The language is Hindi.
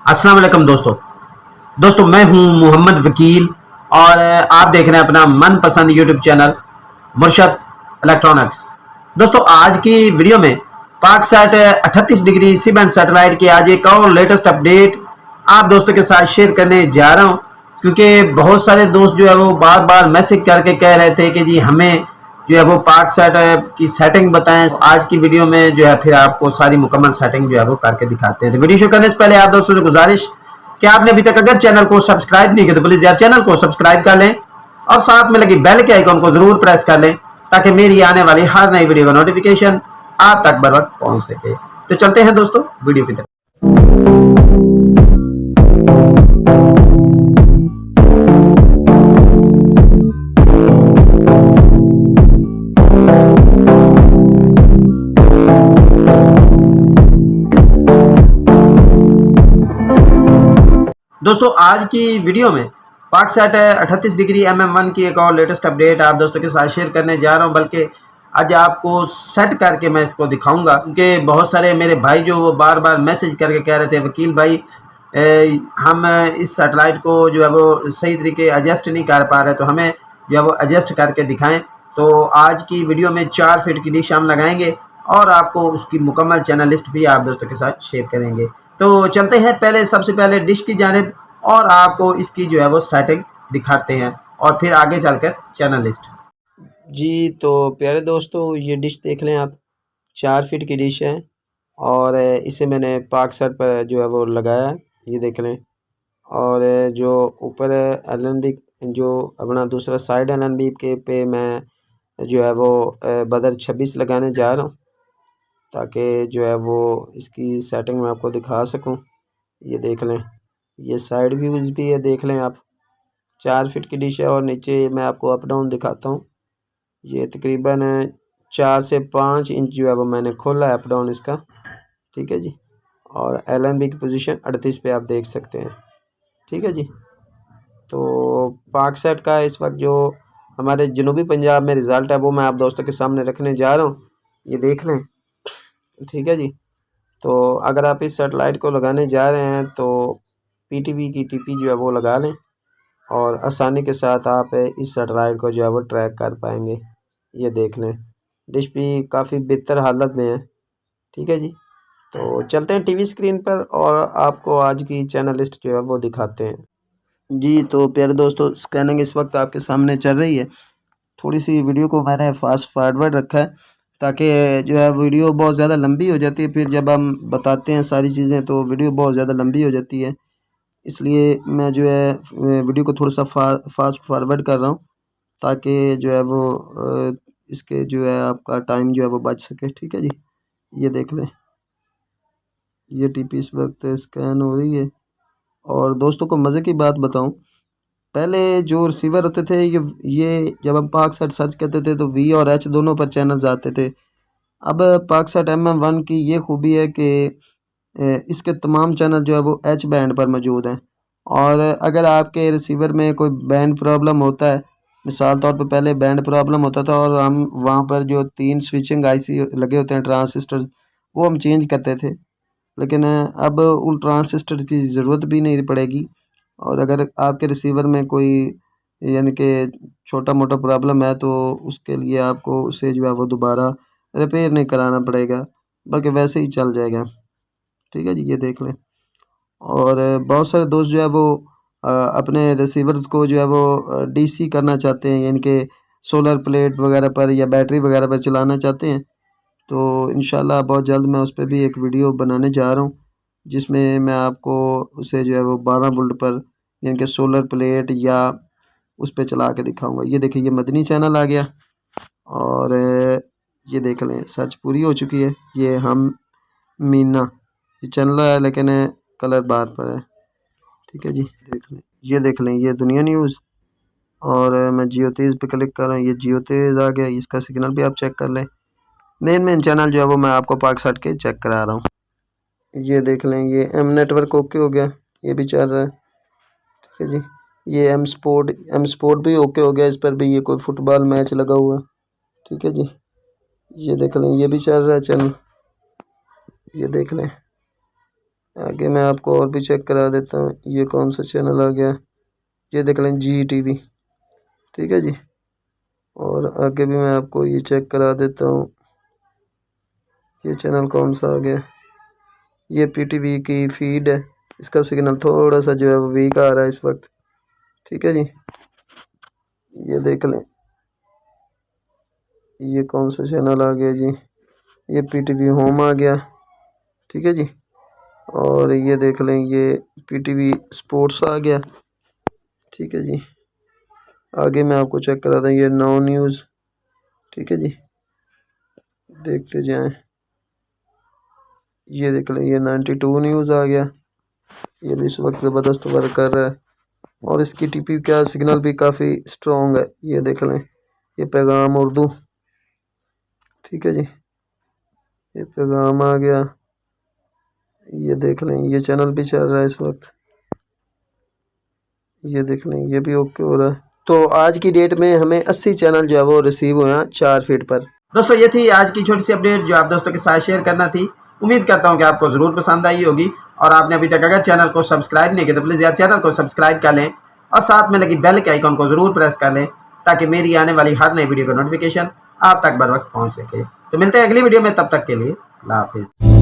अस्सलाम वालेकुम दोस्तों मैं हूं मोहम्मद वकील और आप देख रहे हैं अपना मनपसंद यूट्यूब चैनल मुर्शद इलेक्ट्रॉनिक्स। दोस्तों आज की वीडियो में Paksat 38 degree C band satellite की आज एक और लेटेस्ट अपडेट आप दोस्तों के साथ शेयर करने जा रहा हूं, क्योंकि बहुत सारे दोस्त जो है वो बार बार मैसेज करके कह रहे थे कि जी हमें जो है वो पाकसैट की सेटिंग बताएं। आज की वीडियो में जो है फिर आपको सारी मुकम्मल सेटिंग जो है वो करके दिखाते हैं। तो वीडियो शुरू करने से पहले आप दोस्तों से गुजारिश कि आपने अभी तक अगर चैनल को सब्सक्राइब नहीं किया तो प्लीज यार चैनल को सब्सक्राइब कर लें और साथ में लगी बेल के आइकन को जरूर प्रेस कर लें ताकि मेरी आने वाली हर नई वीडियो का नोटिफिकेशन आप तक बर वक्त पहुंच सके। तो चलते हैं दोस्तों वीडियो की तरफ। दोस्तों आज की वीडियो में पाकसैट 38 डिग्री MM1 की एक और लेटेस्ट अपडेट आप दोस्तों के साथ शेयर करने जा रहा हूं, बल्कि आज आपको सेट करके मैं इसको दिखाऊंगा, क्योंकि बहुत सारे मेरे भाई जो वो बार बार मैसेज करके कह रहे थे वकील भाई हम इस सैटेलाइट को जो है वो सही तरीके एडजस्ट नहीं कर पा रहे, तो हमें जो है वो एडजस्ट करके दिखाएं। तो आज की वीडियो में 4 फीट की डिश हम लगाएंगे और आपको उसकी मुकम्मल चैनल लिस्ट भी आप दोस्तों के साथ शेयर करेंगे। तो चलते हैं सबसे पहले डिश की जानिब और आपको इसकी जो है वो सेटिंग दिखाते हैं और फिर आगे चलकर चैनल लिस्ट। जी तो प्यारे दोस्तों ये डिश देख लें आप, 4 फीट की डिश है और इसे मैंने पाकसैट पर जो है वो लगाया है, ये देख लें। और जो ऊपर LNB जो अपना दूसरा साइड LNB के पे मैं जो है वो बदर 26 लगाने जा रहा हूँ, ताकि जो है वो इसकी सेटिंग मैं आपको दिखा सकूं। ये देख लें, ये साइड व्यूज़ भी है, देख लें आप। 4 फीट की डिश है और नीचे मैं आपको अप डाउन दिखाता हूँ। ये तकरीबन 4 से 5 इंच जो है वो मैंने खोला है अप डाउन इसका, ठीक है जी। और LNB की पोजीशन 38 पे आप देख सकते हैं, ठीक है जी। तो पाकसैट का इस वक्त जो हमारे जनूबी पंजाब में रिज़ल्ट है वो मैं आप दोस्तों के सामने रखने जा रहा हूँ, ये देख लें, ठीक है जी। तो अगर आप इस सेटेलाइट को लगाने जा रहे हैं तो PTV की TP जो है वो लगा लें और आसानी के साथ आप इस सेटेलाइट को जो है वो ट्रैक कर पाएंगे। ये देख लें, डिश भी काफ़ी बेहतर हालत में है, ठीक है जी। तो चलते हैं टीवी स्क्रीन पर और आपको आज की चैनल लिस्ट जो है वो दिखाते हैं। जी तो प्यारे दोस्तों स्कैनिंग इस वक्त आपके सामने चल रही है। थोड़ी सी वीडियो को मैंने फास्ट फॉरवर्ड रखा है ताकि जो है वीडियो बहुत ज़्यादा लंबी हो जाती है, फिर जब हम बताते हैं सारी चीज़ें तो वीडियो बहुत ज़्यादा लंबी हो जाती है, इसलिए मैं जो है वीडियो को थोड़ा सा फास्ट फॉरवर्ड कर रहा हूँ ताकि जो है वो इसके जो है आपका टाइम जो है वो बच सके, ठीक है जी। ये देख लें, ये TP इस वक्त स्कैन हो रही है। और दोस्तों को मज़े की बात बताऊं, पहले जो रिसीवर होते थे ये जब हम पाकसैट सर्च करते थे तो V और H दोनों पर चैनल्स आते थे। अब पाकसैट MM1 की ये खूबी है कि इसके तमाम चैनल जो है वो H बैंड पर मौजूद हैं। और अगर आपके रिसीवर में कोई बैंड प्रॉब्लम होता है, मिसाल तौर पर पहले बैंड प्रॉब्लम होता था और हम वहाँ पर जो 3 स्विचिंग IC लगे होते हैं ट्रांसिस्टर, वो हम चेंज करते थे, लेकिन अब उन ट्रांसिस्टर की ज़रूरत भी नहीं पड़ेगी। और अगर आपके रिसीवर में कोई यानी कि छोटा मोटा प्रॉब्लम है तो उसके लिए आपको उसे जो है वो दोबारा रिपेयर नहीं कराना पड़ेगा, बल्कि वैसे ही चल जाएगा, ठीक है जी। ये देख लें। और बहुत सारे दोस्त जो है वो अपने रिसीवर्स को जो है वो DC करना चाहते हैं, यानी कि सोलर प्लेट वगैरह पर या बैटरी वगैरह पर चलाना चाहते हैं। तो इंशाल्लाह बहुत जल्द मैं उस पर भी एक वीडियो बनाने जा रहा हूँ, जिसमें मैं आपको उसे जो है वो 12 वोल्ट पर यानी कि सोलर प्लेट या उस पर चला के दिखाऊंगा। ये देखिए, ये मदनी चैनल आ गया और ये देख लें सर्च पूरी हो चुकी है। ये हम मीना ये चैनल है लेकिन कलर बार पर है, ठीक है जी। देख लें, ये देख लें, ये दुनिया न्यूज़। और मैं जियो तेज़ पे क्लिक कर रहा हूँ, ये जियो तेज़ आ गया, इसका सिग्नल भी आप चेक कर लें। मेन चैनल जो है वो मैं आपको पाकसैट के चेक करा रहा हूँ। ये देख लें, ये M नेटवर्क ओके हो गया, ये भी चल रहा है, ठीक है जी। ये M स्पोर्ट भी ओके हो गया, इस पर भी ये कोई फुटबॉल मैच लगा हुआ है, ठीक है जी। ये देख लें, ये भी चल रहा है चैनल। ये देख लें, आगे मैं आपको और भी चेक करा देता हूँ। ये कौन सा चैनल आ गया, ये देख लें GTV, ठीक है जी। और आगे भी मैं आपको ये चेक करा देता हूँ, ये चैनल कौन सा आ गया, ये PTV की फीड है। इसका सिग्नल थोड़ा सा जो है वो वीक आ रहा है इस वक्त, ठीक है जी। ये देख लें, ये कौन सा चैनल आ गया जी, ये PTV होम आ गया, ठीक है जी। और ये देख लें, ये PTV स्पोर्ट्स आ गया, ठीक है जी। आगे मैं आपको चेक करा दूँ, ये 9 न्यूज़, ठीक है जी। देखते जाएं, ये देख लें, ये 92 न्यूज़ आ गया, ये भी इस वक्त ज़बरदस्त वर्क कर रहा है। और इसकी TP का सिग्नल भी काफ़ी स्ट्रॉन्ग है। ये देख लें, ये पैगाम उर्दू, ठीक है जी, ये पैगाम आ गया। ये देख लें, ये चैनल भी चल रहा है इस वक्त, ये देख लें, ये भी ओके हो रहा है। तो आज की डेट में हमें 80 चैनल जो है वो रिसीव हुए हैं 4 फीट पर। दोस्तों ये थी आज की छोटी सी अपडेट जो आप दोस्तों के साथ शेयर करना थी। उम्मीद करता हूँ कि आपको ज़रूर पसंद आई होगी। और आपने अभी तक अगर चैनल को सब्सक्राइब नहीं किया तो प्लीज़ यार चैनल को सब्सक्राइब कर लें और साथ में लगी बेल के आइकन को ज़रूर प्रेस कर लें ताकि मेरी आने वाली हर नई वीडियो का नोटिफिकेशन आप तक बर वक्त पहुँच सके। तो मिलते हैं अगली वीडियो में, तब तक के लिए अल्लाह हाफिज़।